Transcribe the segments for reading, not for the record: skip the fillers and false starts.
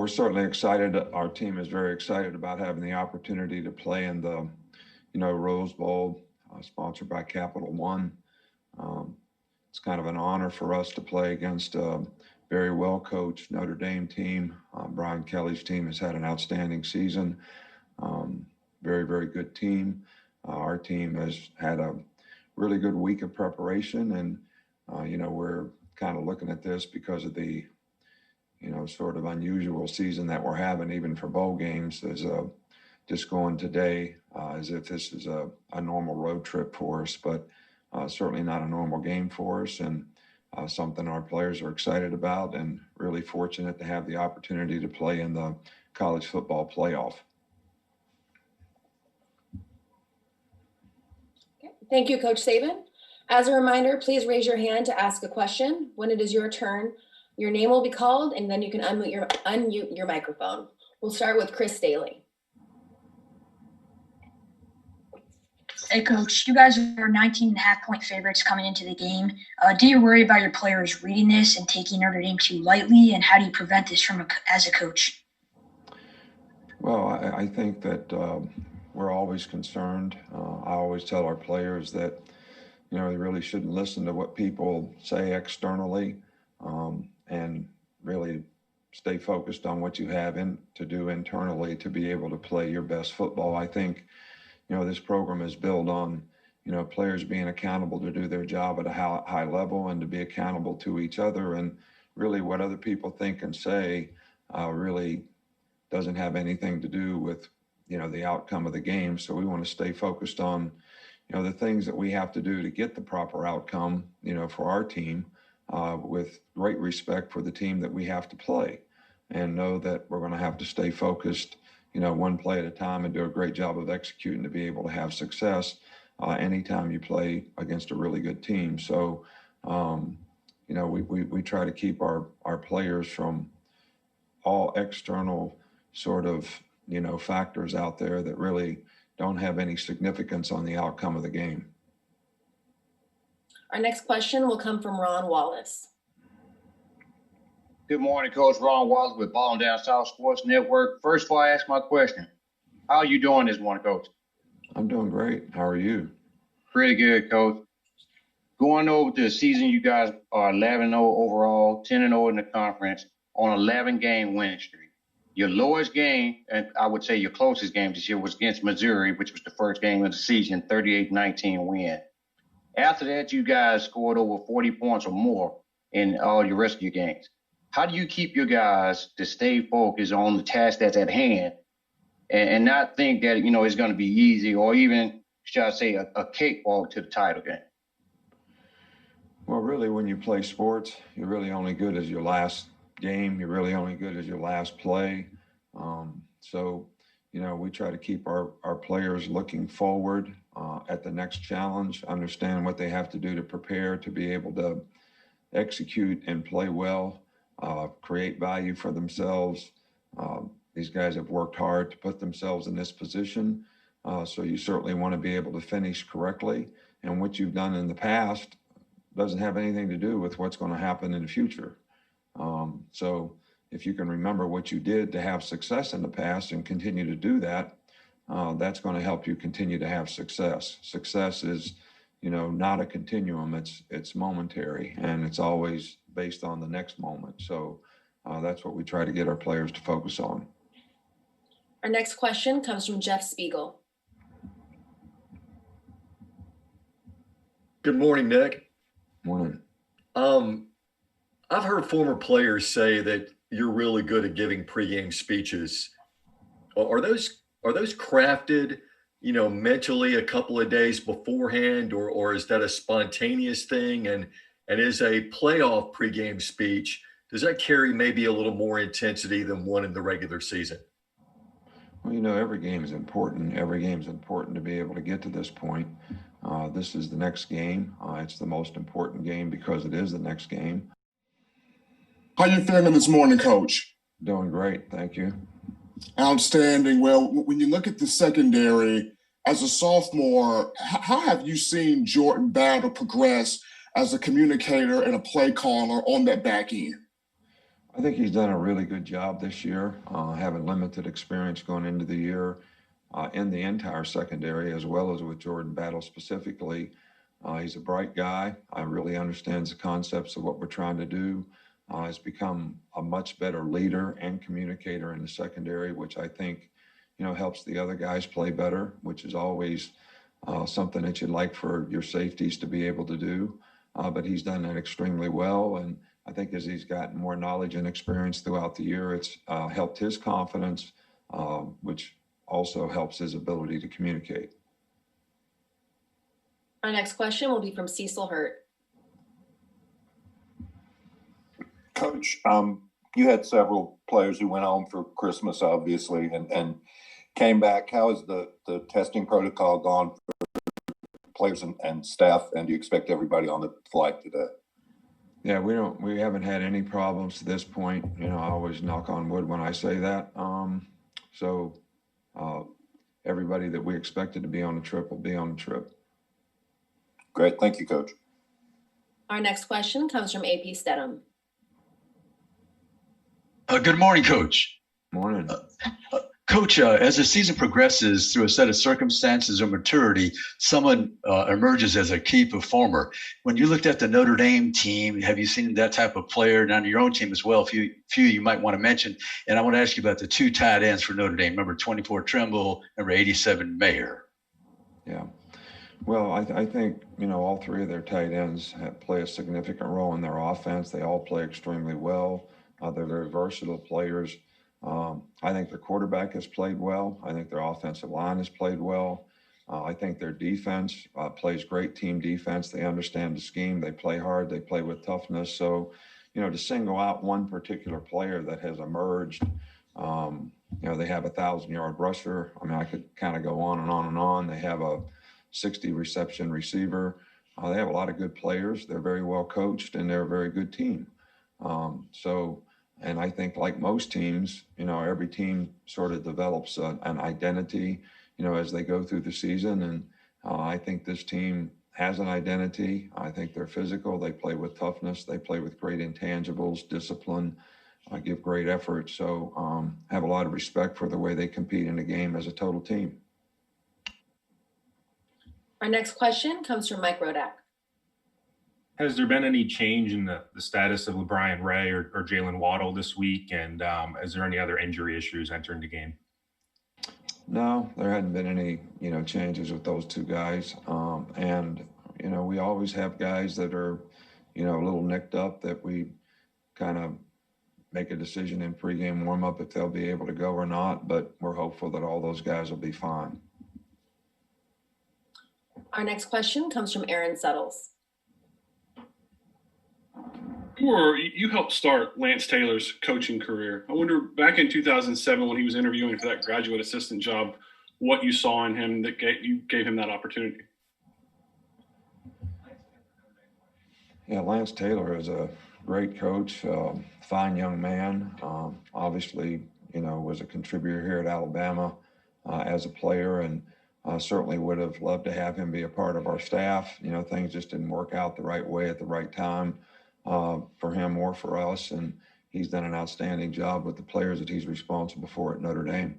we're certainly excited. Our team is very excited about having the opportunity to play in the, Rose Bowl, sponsored by Capital One. It's kind of an honor for us to play against a very well-coached Notre Dame team. Brian Kelly's team has had an outstanding season. Very, very good team. Our team has had a really good week of preparation, and we're kind of looking at this because of the sort of unusual season that we're having, even for bowl games. There's just going today as if this is a normal road trip for us, but certainly not a normal game for us, and something our players are excited about, and really fortunate to have the opportunity to play in the college football playoff. Thank you, Coach Saban. As a reminder, please raise your hand to ask a question. When it is your turn, your name will be called, and then you can unmute your microphone. We'll start with Chris Daly. Hey, Coach, you guys are 19.5-point favorites coming into the game. Do you worry about your players reading this and taking Notre Dame too lightly, and how do you prevent this as a coach? Well, I think that we're always concerned. I always tell our players that, they really shouldn't listen to what people say externally, and really stay focused on what you have to do internally to be able to play your best football. I think, this program is built on, players being accountable to do their job at a high level and to be accountable to each other. And really what other people think and say really doesn't have anything to do with, the outcome of the game. So we want to stay focused on, the things that we have to do to get the proper outcome, for our team, with great respect for the team that we have to play, and know that we're going to have to stay focused, one play at a time, and do a great job of executing to be able to have success anytime you play against a really good team. So, we try to keep our players from all external sort of, factors out there that really don't have any significance on the outcome of the game. Our next question will come from Ron Wallace. Good morning, Coach. Ron Wallace with Ball and Down South Sports Network. First, before I ask my question, how are you doing this morning, Coach? I'm doing great. How are you? Pretty good, Coach. Going over to the season, you guys are 11-0 overall, 10-0 in the conference, on 11-game winning streak. Your lowest game, and I would say your closest game this year, was against Missouri, which was the first game of the season, 38-19 win. After that, you guys scored over 40 points or more in all your rest of your games. How do you keep your guys to stay focused on the task that's at hand and not think that, it's going to be easy, or even, should I say, a cakewalk to the title game? Well, really, when you play sports, you're really only good as your last game. You're really only good as your last play. So, we try to keep our players looking forward at the next challenge, understand what they have to do to prepare to be able to execute and play well, create value for themselves. These guys have worked hard to put themselves in this position. So you certainly want to be able to finish correctly. And what you've done in the past doesn't have anything to do with what's going to happen in the future. So if you can remember what you did to have success in the past and continue to do that, that's going to help you continue to have success. Success is, not a continuum. It's momentary, and it's always based on the next moment. So that's what we try to get our players to focus on. Our next question comes from Jeff Spiegel. Good morning, Nick. Morning. I've heard former players say that you're really good at giving pregame speeches. Are those crafted, mentally a couple of days beforehand, or is that a spontaneous thing? And is a playoff pregame speech, does that carry maybe a little more intensity than one in the regular season? Well, every game is important. Every game is important to be able to get to this point. This is the next game. It's the most important game because it is the next game. How you feeling this morning, Coach? Doing great, thank you. Outstanding. Well, when you look at the secondary, as a sophomore, how have you seen Jordan Battle progress as a communicator and a play caller on that back end? I think he's done a really good job this year, having limited experience going into the year in the entire secondary, as well as with Jordan Battle specifically. He's a bright guy. Really understands the concepts of what we're trying to do. Has become a much better leader and communicator in the secondary, which I think, helps the other guys play better, which is always something that you'd like for your safeties to be able to do. But he's done that extremely well. And I think as he's gotten more knowledge and experience throughout the year, it's helped his confidence, which also helps his ability to communicate. Our next question will be from Cecil Hurt. Coach, you had several players who went home for Christmas, obviously, and came back. How has the testing protocol gone for players and staff? And do you expect everybody on the flight today? Yeah, we haven't had any problems to this point. I always knock on wood when I say that. Everybody that we expected to be on the trip will be on the trip. Great. Thank you, Coach. Our next question comes from AP Stedham. Good morning, Coach. Morning. Coach, as the season progresses through a set of circumstances or maturity, someone emerges as a key performer. When you looked at the Notre Dame team, have you seen that type of player? And on your own team as well, a few you might want to mention. And I want to ask you about the two tight ends for Notre Dame, number 24 Trimble, number 87 Mayer. Yeah. Well, I think, all three of their tight ends play a significant role in their offense. They all play extremely well. They're very versatile players. I think their quarterback has played well. I think their offensive line has played well. I think their defense plays great team defense. They understand the scheme. They play hard. They play with toughness. So, to single out one particular player that has emerged, they have a 1,000-yard rusher. I mean, I could kind of go on and on and on. They have a 60 reception receiver. They have a lot of good players. They're very well coached, and they're a very good team. And I think like most teams, every team sort of develops an identity, as they go through the season. And I think this team has an identity. I think they're physical. They play with toughness. They play with great intangibles, discipline, give great effort. So have a lot of respect for the way they compete in the game as a total team. Our next question comes from Mike Rodak. Has there been any change in the status of LeBron Ray or Jalen Waddle this week? And is there any other injury issues entering the game? No, there hadn't been any, changes with those two guys. We always have guys that are, a little nicked up that we kind of make a decision in pregame warmup if they'll be able to go or not. But we're hopeful that all those guys will be fine. Our next question comes from Aaron Suttles. You helped start Lance Taylor's coaching career. I wonder, back in 2007 when he was interviewing for that graduate assistant job, what you saw in him that gave him that opportunity. Yeah, Lance Taylor is a great coach, fine young man. Obviously, was a contributor here at Alabama as a player, and certainly would have loved to have him be a part of our staff. Things just didn't work out the right way at the right time for him or for us. And he's done an outstanding job with the players that he's responsible for at Notre Dame.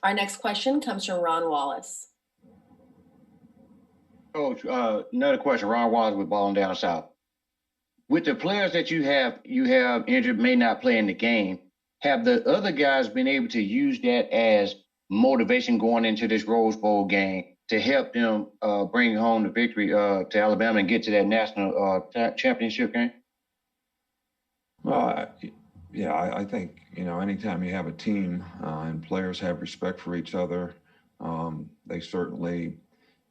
Our next question comes from Ron Wallace. Coach, another question. Ron Wallace with Balling Down South. With the players that you have injured, may not play in the game, have the other guys been able to use that as motivation going into this Rose Bowl game to help them bring home the victory to Alabama and get to that national championship game? Well, I think, anytime you have a team and players have respect for each other, they certainly,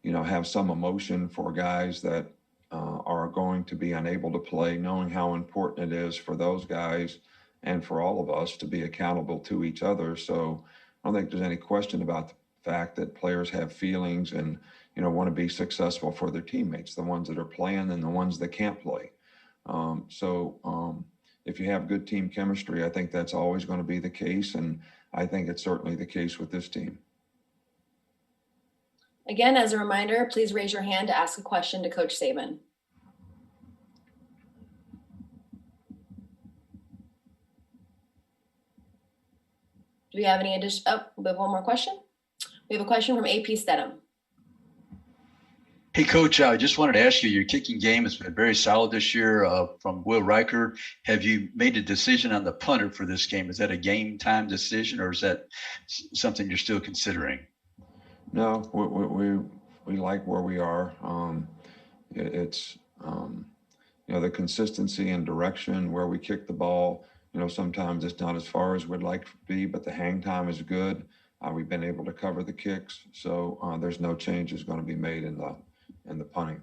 have some emotion for guys that are going to be unable to play, knowing how important it is for those guys and for all of us to be accountable to each other. So I don't think there's any question about the fact that players have feelings and, want to be successful for their teammates, the ones that are playing and the ones that can't play. If you have good team chemistry, I think that's always going to be the case. And I think it's certainly the case with this team. Again, as a reminder, please raise your hand to ask a question to Coach Saban. we have any addition? Oh, we have one more question. We have a question from AP Stedham. Hey, Coach, I just wanted to ask you, your kicking game has been very solid this year from Will Riker. Have you made a decision on the punter for this game? Is that a game time decision, or is that something you're still considering? No, we like where we are. It's the consistency and direction where we kick the ball. Sometimes it's not as far as we'd like to be, but the hang time is good. We've been able to cover the kicks, so there's no changes going to be made in the punting.